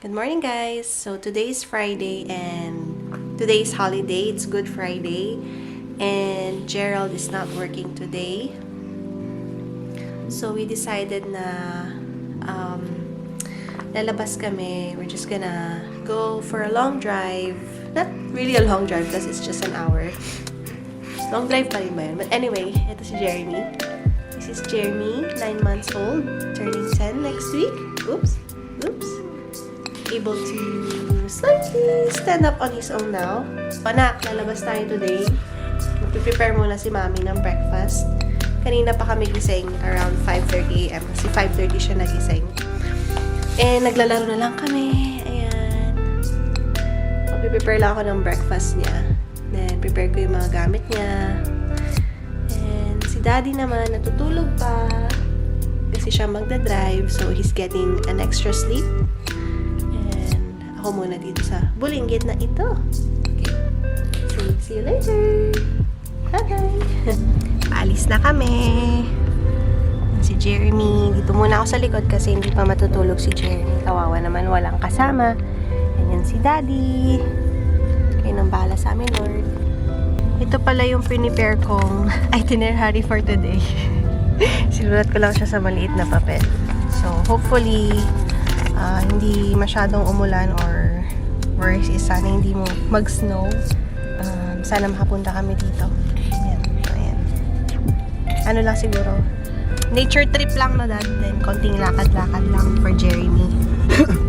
Good morning, guys! So, today is Friday and today's holiday. It's Good Friday. And Gerald is not working today. So, we decided na lalabas kami. We're just gonna go for a long drive. Not really a long drive because it's just an hour. Long drive pa rin ba yun? But anyway, ito si Jeremy. This is Jeremy, 9 months old, turning 10 next week. Oops. Able to slightly stand up on his own now. Anak, lalabas tayo today. Mag-prepare muna si Mami ng breakfast. Kanina pa kami gising around 5:30 a.m. Kasi 5:30 siya nagising. And naglalaro na lang kami. Ayan. Mag-prepare lang ako ng breakfast niya. Then, prepare ko yung mga gamit niya. And si Daddy naman, natutulog pa. Kasi siya magdadrive. So, he's getting an extra sleep. Ako muna dito sa bulinggit na ito. Okay. See you later. Bye-bye. Paalis na kami. Si Jeremy. Dito muna ako sa likod kasi hindi pa matutulog si Jeremy. Kawawa naman, walang kasama. Ganyan si Daddy. Kayo nang bahala sa amin, Lord. Ito pala yung prepare kong itinerary for today. Sinulat ko lang siya sa maliit na papel. So, hopefully, hindi masyadong umulan or worse is sana hindi mo mag-snow. Sana makapunta kami dito. Ayan. Ano lang siguro, nature trip lang na dad, then konting lakad-lakad lang for Jeremy.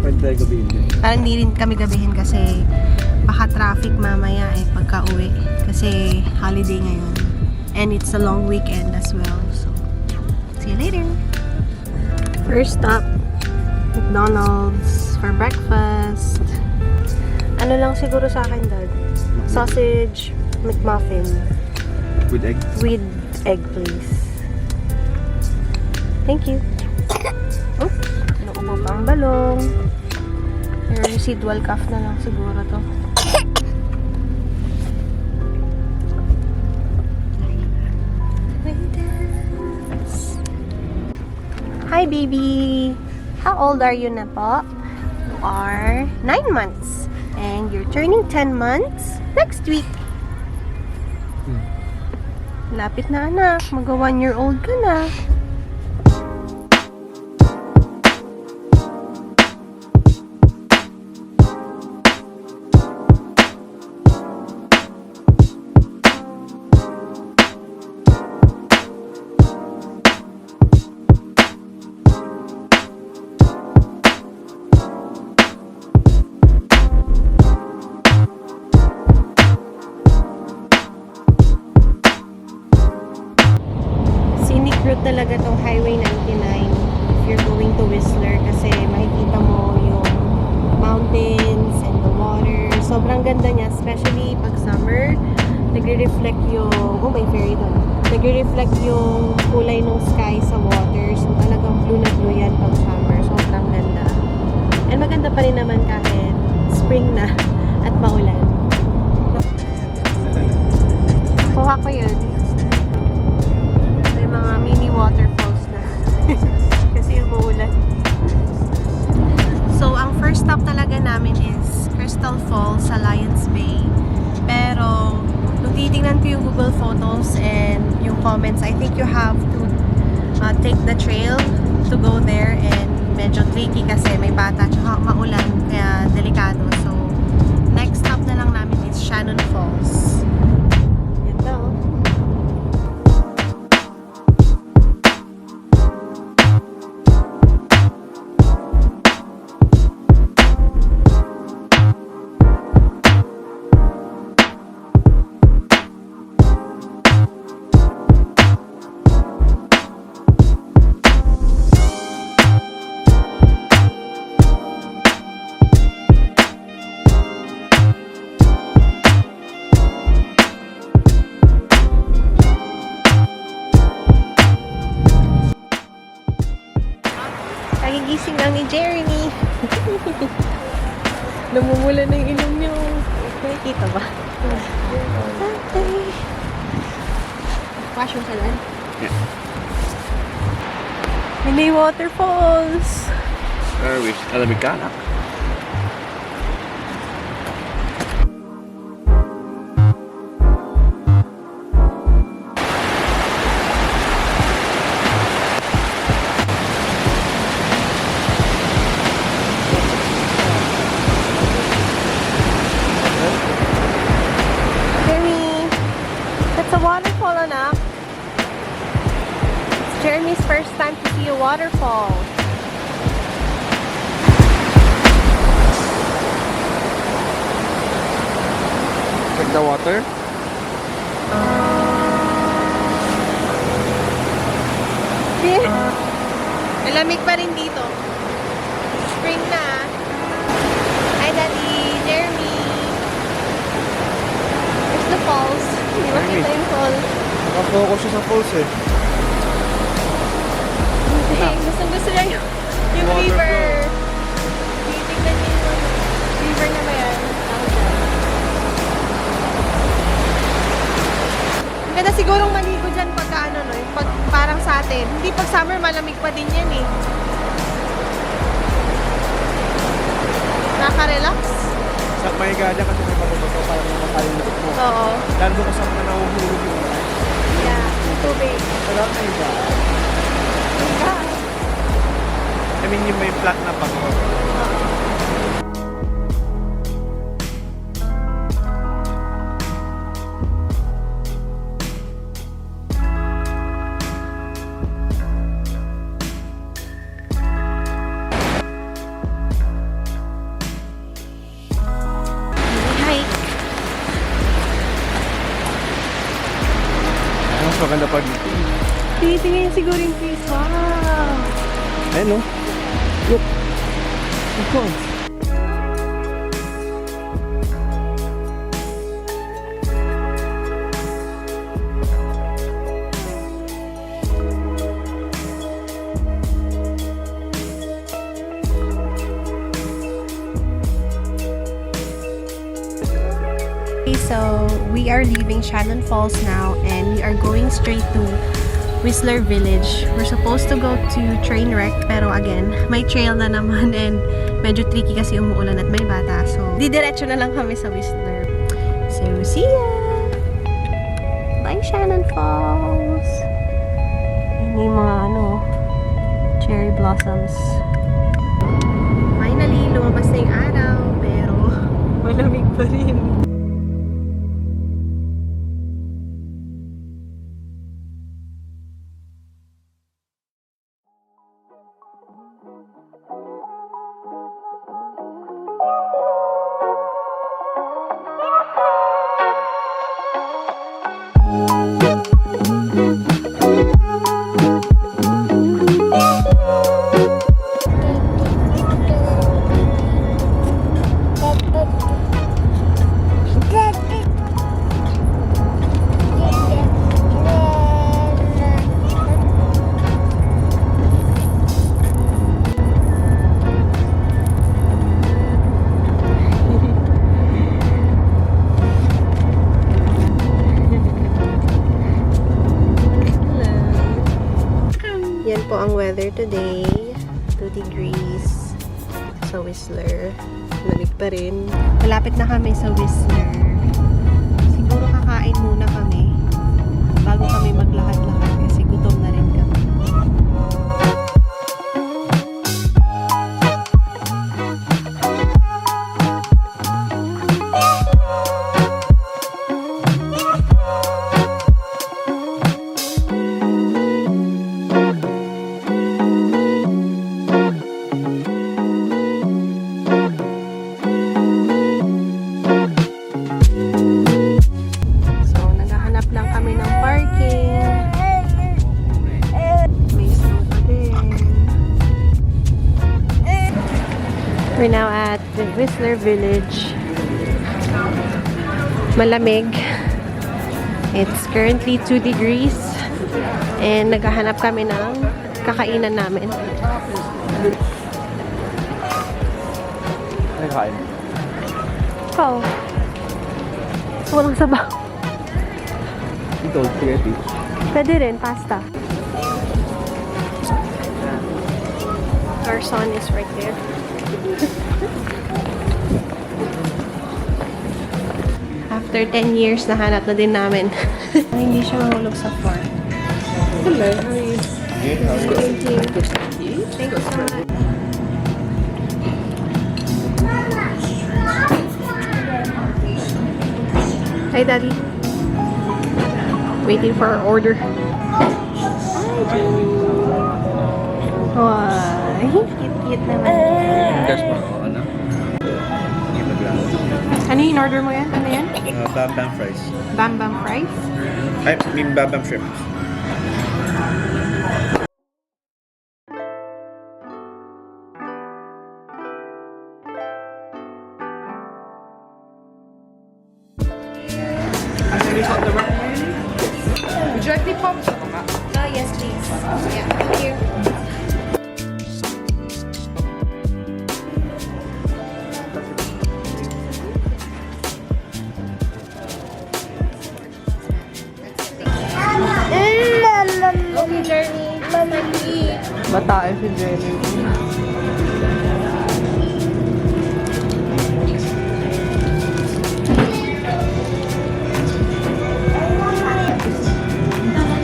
Pwede tayo gabihin din. Hindi rin kami gabihin kasi baka traffic mamaya pagka uwi. Kasi holiday ngayon. And it's a long weekend as well. So, see you later. First stop, McDonald's for breakfast. Ano lang siguro sa akin, Dad? Sausage, McMuffin. With egg? With egg, please. Thank you. Oh, nakupo pa ang balong. Pero residual cough na lang siguro to. Hi, baby! How old are you na po? You are 9 months. And you're turning 10 months next week. Lapit na, anak. Mag 1-year-old ka na. Route talaga tong Highway 99 if you're going to Whistler kasi makikita mo yung mountains and the water. Sobrang ganda niya, especially pag summer. Nagre-reflect yung, oh may ferry doon. Nagre-reflect yung kulay ng sky sa water. So talagang blue na blue yan pag summer. Sobrang ganda. And maganda pa rin naman kahit spring na at maulan. Kuha ko yun. Mga mini waterfalls na kasi umuulan. So, ang first stop talaga namin is Crystal Falls sa Lions Bay. Pero, nung titingnan ko yung Google Photos and yung comments, I think you have to take the trail to go there and medyo tricky kasi may bata tsaka maulan kaya delikado. So, next stop na lang namin is Shannon Falls. Yan daw. Kagigising lang ni Jeremy. Namumula na yung ilong niyo. Nakikita ba? Wash mo sa land? Yeah. Mini waterfalls. Alamig ka, anak. first time to see a waterfall. Like the water? Malamig pa rin dito. Spring na. Hi, Daddy. Jeremy. There's the falls. Hindi makita yung falls. Naka-focus siya sa falls eh. Hindi. Gusto niya yung river. Titignan niya yung river na ba yan? Ganda sigurong maligo dyan pagka ano, no? Yung pag, parang sa atin. Hindi pag summer, malamig pa din yan eh. Nakaka-relax? Sa may gada kasi may bato-bato parang nakakalimutot mo. Oo. Lalo ka sa mga nahuhulog yung mga. Yeah, yung tubig. Sarap na iba. I mean yung may flat na bato. Mas maganda pa dito. Tinitingnan siguro yung face. Wow! Ayun no? Look! Of course! So, we are leaving Shannon Falls now and we are going straight to Whistler Village. We're supposed to go to Trainwreck pero again, may trail na naman and medyo tricky kasi umuulan at may bata. So, didiretso na lang kami sa Whistler. So, see ya! Bye, Shannon Falls! And yung mga cherry blossoms. Finally, lumabas na yung araw pero malamig pa rin. Yan po ang weather today. 2 degrees sa Whistler. Lamig pa rin. Malapit na kami sa Whistler. Siguro kakain muna kami bago kami maglakad-lakad kasi gutom na rin kami. We're now at the Whistler Village. Malamig. It's currently 2 degrees. And naghahanap kami ng kakainan namin. Nagkain. Oh. Walang sabaw. Ito, spaghetti. Pwede rin, pasta. Our son is right there. After 10 years, nahanap na din namin. Hindi siya mahulog sa farm. Hello, how are you? Good, how are you? Thank you. Thank you so much. Hi, Daddy. Waiting for our order. Hi, Daddy. Why? Cute naman. Guys mo, ano? Hindi maglaho. Ano yung in-order mo yan? Ano yan? Bam Bam fries. Bam Bam fries? Ay, Bam Bam shrimps. Would you like the pops? Oh, yes, please. Yeah, thank you. Okay, Jeremy. Batae si Jenny.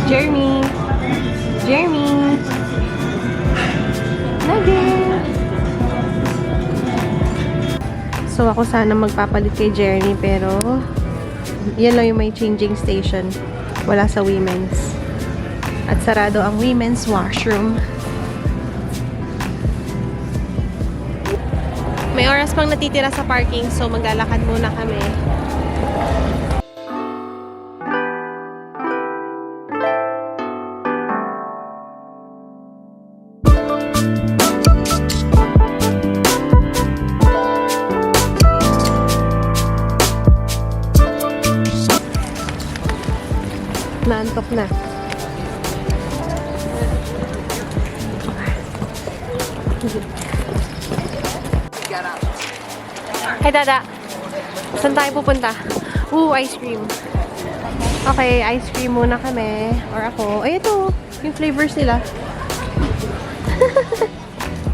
Jeremy. Jeremy. Nugget. So, ako sana magpapalit kay Jeremy, pero yan lang yung may changing station. Wala sa women's. At sarado ang women's washroom. May oras pang natitira sa parking, so maglalakad muna kami. Naantok na. Hey, Dada. Saan tayo pupunta? Ice cream. Okay, ice cream muna kami. Or ako. Ay, ito. Yung flavors nila.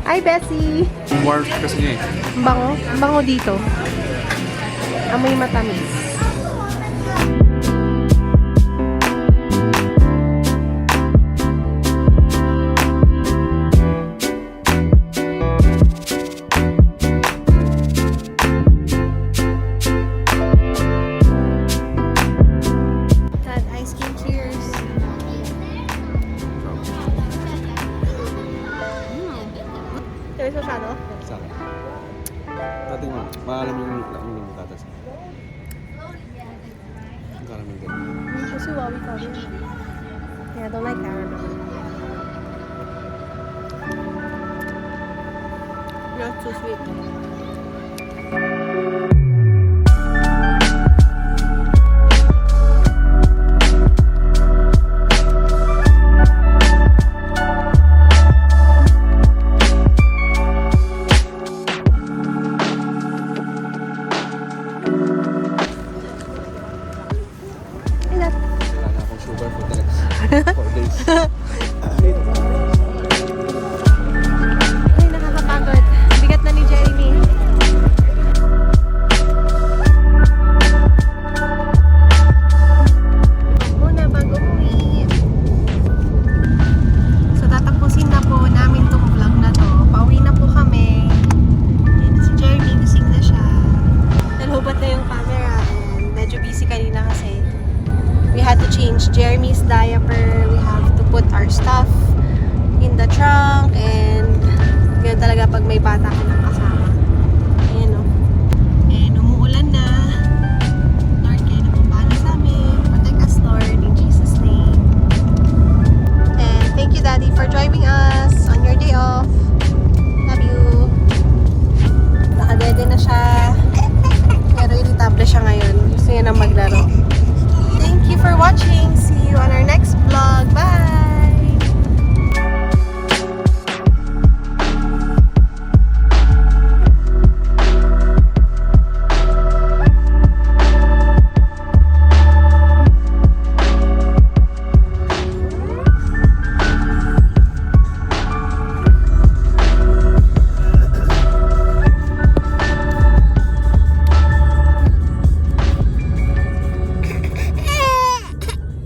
Hi, Bessie. Warm kasi niya eh. Ang bango. Ang bango dito. Amoy matamis. Dad, ice cream, cheers. There's masyado? Sa akin. Dating mo, maalam yung tatas. Ang karaming din. Kasi wawi ka rin. Yeah, I don't like caramel. Not too sweet. Kailangan akong sugar for the next 4 days. Ay, nakakapagod. Bigat na ni Jeremy. Muna bago uwi. So, tatapusin na po namin tong vlog na to. Pauwi na po kami. Yan na si Jeremy. Gising na siya. Nalhubat na yung camera and medyo busy kanina kasi we had to change Jeremy's diaper. We have to put our stuff in the trunk and ganyan talaga pag may bata ka na